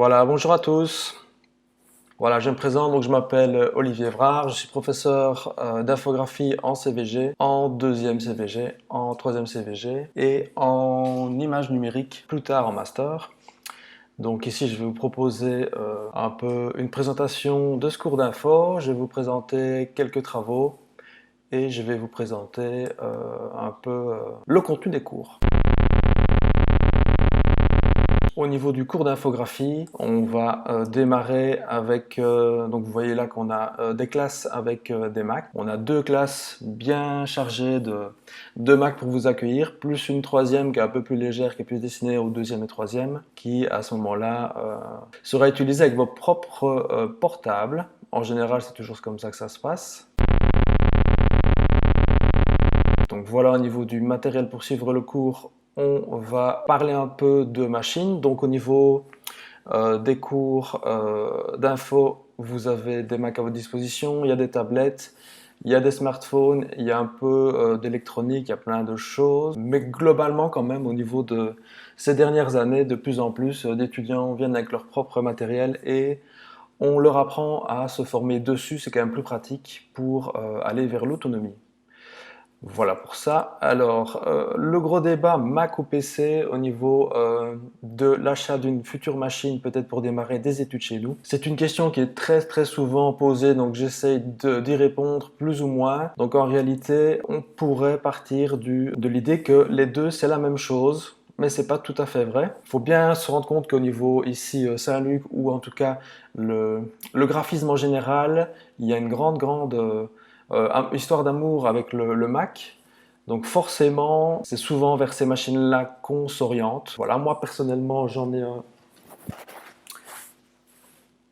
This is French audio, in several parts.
Voilà, bonjour à tous. Voilà, je me présente, donc je m'appelle Olivier Vrard, je suis professeur d'infographie en CVG, en deuxième CVG, en troisième CVG et en image numérique plus tard en master. Donc ici, je vais vous proposer un peu une présentation de ce cours d'info, je vais vous présenter quelques travaux et je vais vous présenter un peu le contenu des cours. Au niveau du cours d'infographie, on va démarrer avec, donc vous voyez là qu'on a des classes avec des Macs. On a deux classes bien chargées de Macs pour vous accueillir, plus une troisième qui est un peu plus légère, qui est plus destinée au deuxième et troisième, qui à ce moment-là sera utilisée avec vos propres portables. En général, c'est toujours comme ça que ça se passe. Donc voilà au niveau du matériel pour suivre le cours. On va parler un peu de machines. Donc au niveau des cours d'info, vous avez des Macs à votre disposition, il y a des tablettes, il y a des smartphones, il y a un peu d'électronique, il y a plein de choses. Mais globalement quand même au niveau de ces dernières années, de plus en plus d'étudiants viennent avec leur propre matériel et on leur apprend à se former dessus, c'est quand même plus pratique pour aller vers l'autonomie. Voilà pour ça. Alors, le gros débat Mac ou PC au niveau de l'achat d'une future machine, peut-être pour démarrer des études chez nous. C'est une question qui est très souvent posée, donc j'essaie d'y répondre plus ou moins. Donc en réalité, on pourrait partir de l'idée que les deux c'est la même chose, mais c'est pas tout à fait vrai. Il faut bien se rendre compte qu'au niveau ici Saint-Luc, ou en tout cas le graphisme en général, il y a une grande histoire d'amour avec le Mac. Donc forcément, c'est souvent vers ces machines-là qu'on s'oriente. Voilà, moi personnellement, j'en ai un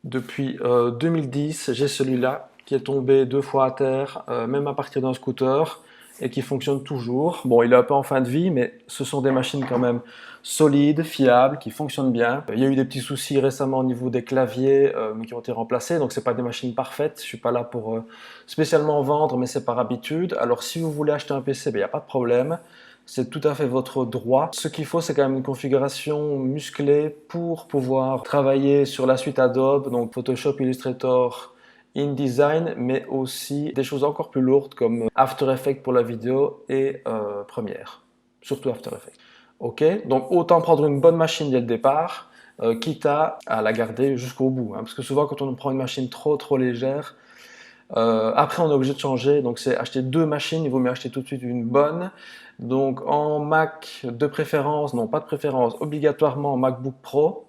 depuis 2010. J'ai celui-là qui est tombé 2 fois à terre, même à partir d'un scooter, et qui fonctionne toujours. Bon, il est un peu en fin de vie, mais ce sont des machines quand même solides, fiables, qui fonctionnent bien. Il y a eu des petits soucis récemment au niveau des claviers, mais qui ont été remplacés, donc c'est pas des machines parfaites. Je suis pas là pour spécialement vendre, mais c'est par habitude. Alors si vous voulez acheter un PC, il n'y a pas de problème. C'est tout à fait votre droit. Ce qu'il faut, c'est quand même une configuration musclée pour pouvoir travailler sur la suite Adobe, donc Photoshop, Illustrator, InDesign, mais aussi des choses encore plus lourdes comme After Effects pour la vidéo et Premiere, surtout After Effects. Ok, donc autant prendre une bonne machine dès le départ, quitte à la garder jusqu'au bout, hein, parce que souvent quand on prend une machine trop légère, après, on est obligé de changer, donc c'est acheter 2 machines, il vaut mieux acheter tout de suite une bonne. Donc en Mac de préférence, non pas de préférence, obligatoirement MacBook Pro.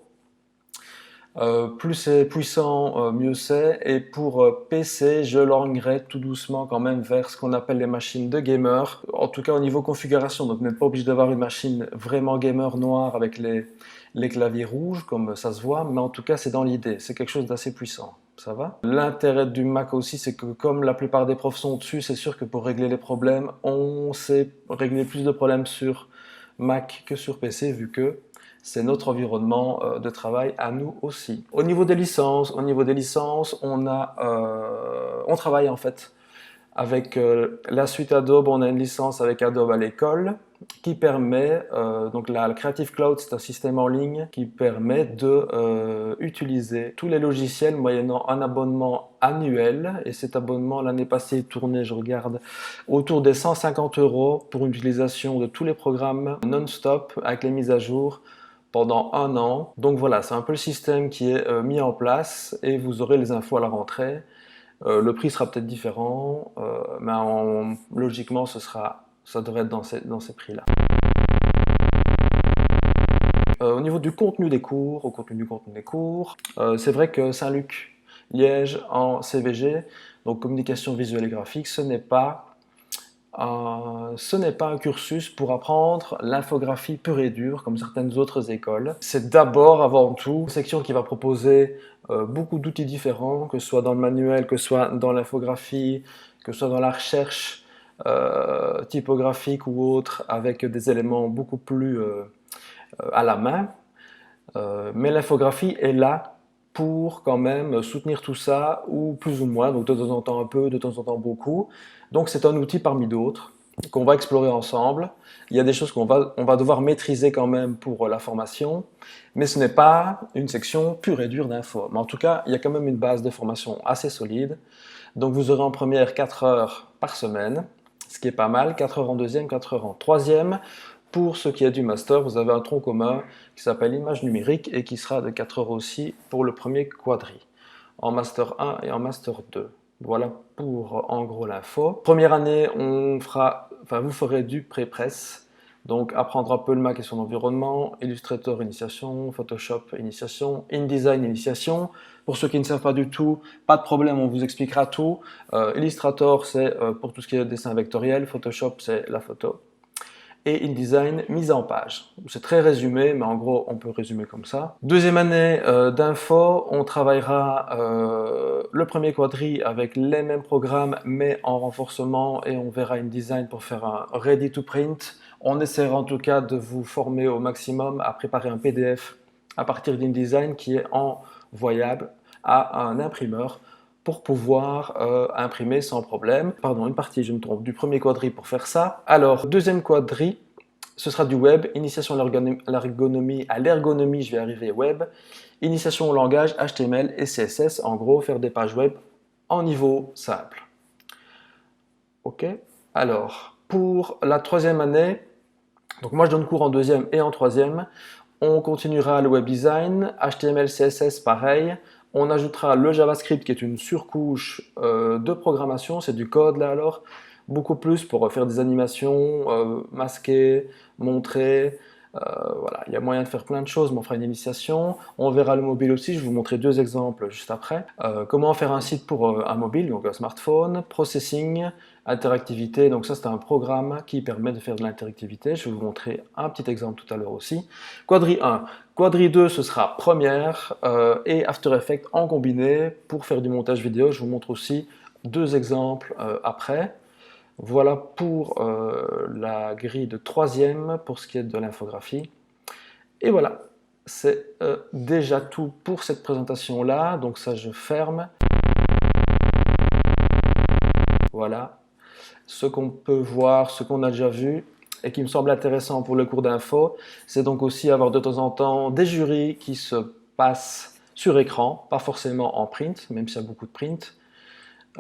Plus c'est puissant, mieux c'est. Et pour PC, je l'orienterai tout doucement quand même vers ce qu'on appelle les machines de gamer. En tout cas au niveau configuration, donc vous n'êtes pas obligé d'avoir une machine vraiment gamer noire avec les claviers rouges, comme ça se voit, mais en tout cas c'est dans l'idée, c'est quelque chose d'assez puissant. Ça va? L'intérêt du Mac aussi, c'est que comme la plupart des profs sont dessus, c'est sûr que pour régler les problèmes, on sait régler plus de problèmes sur Mac que sur PC, vu que c'est notre environnement de travail à nous aussi. Au niveau des licences, on travaille en fait avec la suite Adobe. On a une licence avec Adobe à l'école qui permet, donc la Creative Cloud, c'est un système en ligne qui permet de utiliser tous les logiciels moyennant un abonnement annuel. Et cet abonnement, l'année passée, tournait, je regarde, autour des 150 € pour une utilisation de tous les programmes non-stop avec les mises à jour pendant un an. Donc voilà, c'est un peu le système qui est mis en place et vous aurez les infos à la rentrée. Le prix sera peut-être différent, mais logiquement, ça devrait être dans ces prix-là. Au niveau du contenu des cours, c'est vrai que Saint-Luc, Liège en CVG, donc communication visuelle et graphique, ce n'est pas un cursus pour apprendre l'infographie pure et dure comme certaines autres écoles. C'est d'abord, avant tout, une section qui va proposer beaucoup d'outils différents, que ce soit dans le manuel, que ce soit dans l'infographie, que ce soit dans la recherche typographique ou autre, avec des éléments beaucoup plus à la main. Mais l'infographie est là pour quand même soutenir tout ça, ou plus ou moins, donc de temps en temps un peu, de temps en temps beaucoup. Donc c'est un outil parmi d'autres. qu'on va explorer ensemble. Il y a des choses on va devoir maîtriser quand même pour la formation, mais ce n'est pas une section pure et dure d'info. Mais en tout cas, il y a quand même une base de formation assez solide. Donc vous aurez en première 4 heures par semaine, ce qui est pas mal, 4 heures en deuxième, 4 heures en troisième. Pour ce qui est du master, vous avez un tronc commun qui s'appelle image numérique et qui sera de 4 heures aussi pour le premier quadri, en master 1 et en master 2. Voilà pour en gros l'info. Première année, vous ferez du pré-presse, donc apprendre un peu le Mac et son environnement, Illustrator initiation, Photoshop initiation, InDesign initiation. Pour ceux qui ne savent pas du tout, pas de problème, on vous expliquera tout. Illustrator, c'est pour tout ce qui est dessin vectoriel, Photoshop, c'est la photo. Et InDesign, mise en page. C'est très résumé, mais en gros, on peut résumer comme ça. Deuxième année d'info, on travaillera le premier quadri avec les mêmes programmes, mais en renforcement, et on verra InDesign pour faire un ready to print. On essaiera en tout cas de vous former au maximum à préparer un PDF à partir d'InDesign qui est envoyable à un imprimeur pour pouvoir imprimer sans problème. Pardon, une partie, je me trompe, du premier quadri pour faire ça. Alors, deuxième quadri, ce sera du web, initiation à l'ergonomie, je vais arriver web, initiation au langage HTML et CSS, en gros, faire des pages web en niveau simple. Ok. Alors, pour la troisième année, donc moi je donne cours en deuxième et en troisième, on continuera le web design, HTML, CSS pareil, on ajoutera le JavaScript qui est une surcouche de programmation, c'est du code là alors, beaucoup plus pour faire des animations, masquer, montrer, voilà, il y a moyen de faire plein de choses, mais on fera une initiation. On verra le mobile aussi, je vais vous montrer deux exemples juste après. Comment faire un site pour un mobile, donc un smartphone, processing, interactivité, donc ça c'est un programme qui permet de faire de l'interactivité, je vais vous montrer un petit exemple tout à l'heure aussi. Quadri 1, Quadri 2 ce sera Premiere et After Effects en combiné pour faire du montage vidéo, je vous montre aussi deux exemples après. Voilà pour la grille de troisième pour ce qui est de l'infographie. Et voilà, c'est déjà tout pour cette présentation-là. Donc ça, je ferme. Voilà, ce qu'on peut voir, ce qu'on a déjà vu et qui me semble intéressant pour le cours d'info, c'est donc aussi avoir de temps en temps des jurys qui se passent sur écran, pas forcément en print, même s'il y a beaucoup de print.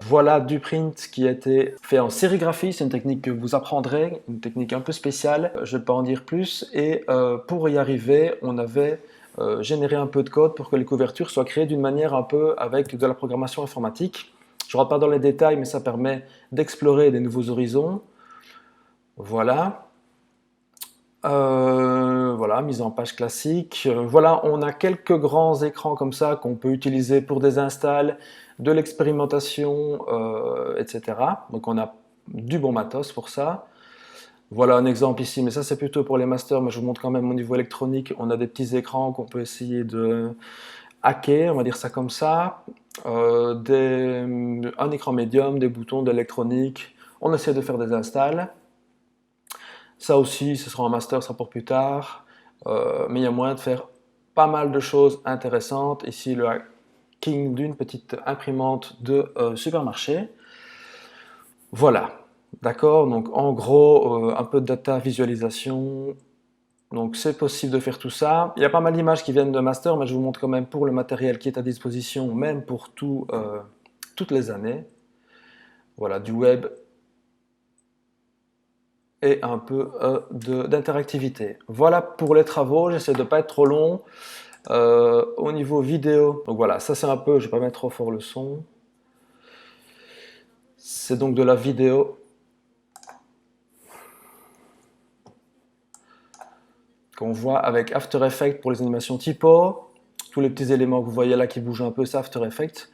Voilà du print qui a été fait en sérigraphie, c'est une technique que vous apprendrez, une technique un peu spéciale, je ne vais pas en dire plus. Et pour y arriver, on avait généré un peu de code pour que les couvertures soient créées d'une manière un peu avec de la programmation informatique. Je ne rentre pas dans les détails, mais ça permet d'explorer des nouveaux horizons. Voilà. Voilà, mise en page classique. Voilà, on a quelques grands écrans comme ça qu'on peut utiliser pour des installs, de l'expérimentation, etc. Donc on a du bon matos pour ça. Voilà un exemple ici, mais ça c'est plutôt pour les masters, mais je vous montre quand même au niveau électronique, on a des petits écrans qu'on peut essayer de hacker, on va dire ça comme ça. Un écran médium, des boutons d'électronique, on essaie de faire des installs. Ça aussi, ce sera un master, ça sera pour plus tard. Mais il y a moyen de faire pas mal de choses intéressantes. Ici, le hacking d'une petite imprimante de supermarché. Voilà, d'accord. Donc en gros, un peu de data visualisation. Donc c'est possible de faire tout ça. Il y a pas mal d'images qui viennent de master, mais je vous montre quand même pour le matériel qui est à disposition, même pour toutes les années. Voilà, du web et un peu d'interactivité. Voilà pour les travaux, j'essaie de ne pas être trop long. Au niveau vidéo, donc voilà, ça c'est un peu, je ne vais pas mettre trop fort le son. C'est donc de la vidéo qu'on voit avec After Effects pour les animations typo. Tous les petits éléments que vous voyez là qui bougent un peu, c'est After Effects.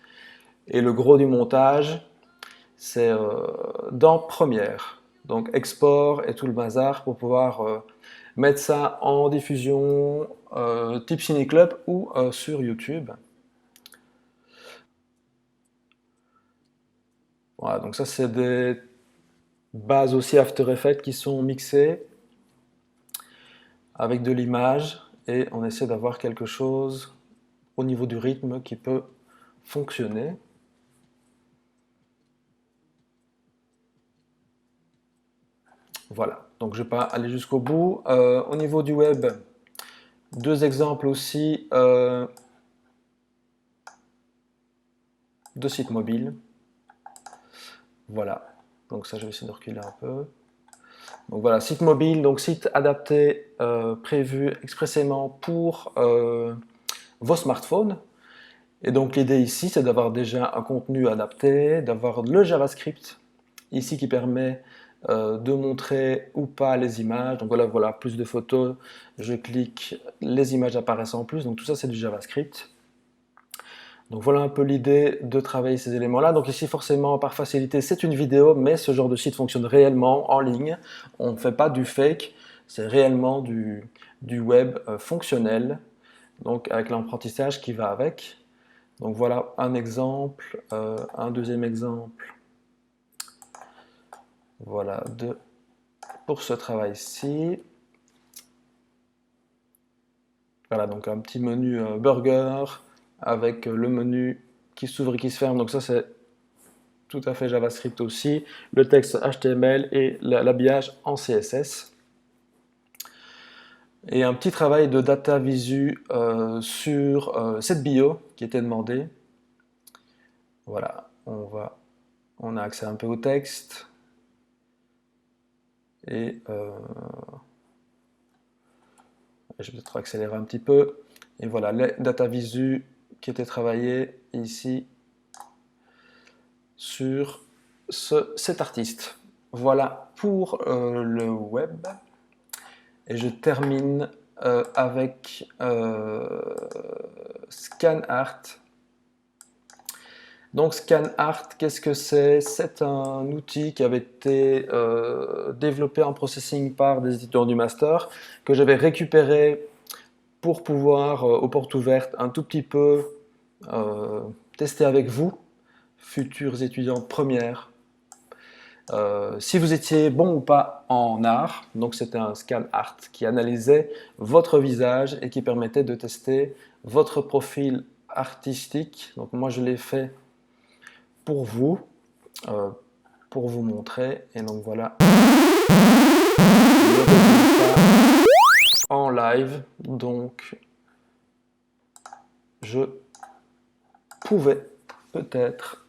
Et le gros du montage, c'est dans Premiere. Donc export et tout le bazar pour pouvoir mettre ça en diffusion type Ciné Club ou sur YouTube. Voilà, donc ça c'est des bases aussi After Effects qui sont mixées avec de l'image et on essaie d'avoir quelque chose au niveau du rythme qui peut fonctionner. Voilà, donc je ne vais pas aller jusqu'au bout. Au niveau du web, deux exemples aussi de sites mobiles. Voilà, donc ça je vais essayer de reculer un peu. Donc voilà, site mobile, donc site adapté, prévu expressément pour vos smartphones. Et donc l'idée ici, c'est d'avoir déjà un contenu adapté, d'avoir le JavaScript ici qui permet de montrer ou pas les images. Donc voilà, plus de photos, je clique, les images apparaissent en plus. Donc tout ça, c'est du JavaScript. Donc voilà un peu l'idée de travailler ces éléments-là. Donc ici, forcément, par facilité, c'est une vidéo, mais ce genre de site fonctionne réellement en ligne. On ne fait pas du fake, c'est réellement du web fonctionnel, donc avec l'apprentissage qui va avec. Donc voilà un exemple, un deuxième exemple. Voilà, pour ce travail-ci. Voilà, donc un petit menu burger avec le menu qui s'ouvre et qui se ferme. Donc ça, c'est tout à fait JavaScript aussi. Le texte HTML et l'habillage en CSS. Et un petit travail de data visu sur cette bio qui était demandée. Voilà, on a accès un peu au texte. Et je vais peut-être accélérer un petit peu. Et voilà, les data visu qui étaient travaillés ici sur cet artiste. Voilà pour le web. Et je termine avec ScanArt. Donc ScanArt, qu'est-ce que c'est? C'est un outil qui avait été développé en processing par des étudiants du master, que j'avais récupéré pour pouvoir, aux portes ouvertes, un tout petit peu tester avec vous, futurs étudiants de première, si vous étiez bon ou pas en art. Donc c'était un scan art qui analysait votre visage et qui permettait de tester votre profil artistique. Donc moi je l'ai fait pour vous, euh, pour vous montrer. Et donc voilà le résultat en live. Donc je pouvais peut-être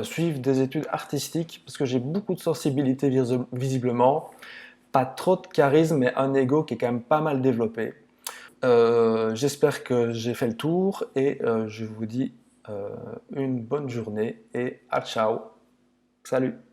suivre des études artistiques parce que j'ai beaucoup de sensibilité visiblement, pas trop de charisme, mais un ego qui est quand même pas mal développé. J'espère que j'ai fait le tour et je vous dis une bonne journée et à ciao. Salut!